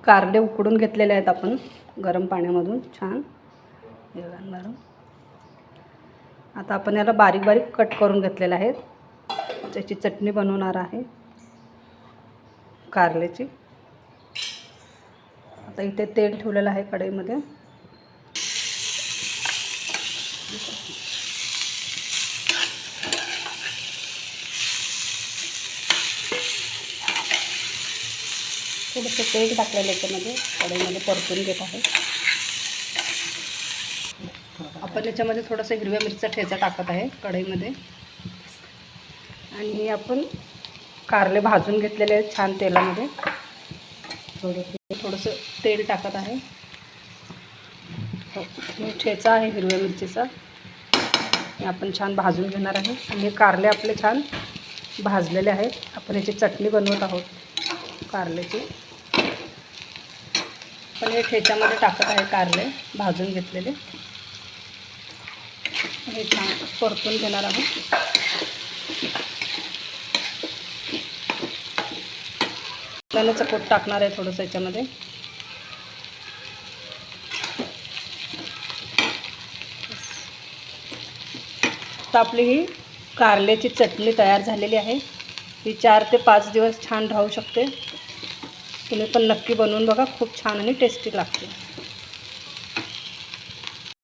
कारले उकडून घेतलेले आहेत आपण गरम पाण्यामधून छान गरम. आता आपण याला बारीक बारीक कट करून घेतलेले आहेत. त्याची चटणी बनवणार आहे कारल्याची. आता इथे तेल ठेवलेलं आहे कढईमध्ये. थोडंसं तेल टाकलेलं याच्यामध्ये कढईमध्ये परतून घेत आहे. आपण याच्यामध्ये थोडंसं हिरव्या मिरचा ठेचा टाकत आहे कढईमध्ये. आणि आपण कारले भाजून घेतलेले आहेत छान तेलामध्ये. थोडंसं तेल टाकत आहे. ठेचा आहे हिरव्या मिरचीचा, हे आपण छान भाजून घेणार आहे. आणि हे कारले आपले छान भाजलेले आहेत. आपण याची चटणी बनवत आहोत कारल्याची. पण हे ठेच्यामध्ये टाकत आहे कारले भाजून घेतलेले. हे छान परतून घेणार आहोत. त्यानंच कोट टाकणार आहे थोडंसं याच्यामध्ये. तर आपली ही कारल्याची चटणी तयार झालेली आहे. ही 4 ते 5 दिवस छान राहू शकते. तुम्ही पण नक्की बनवून बघा, खूप छान आणि टेस्टी लागते.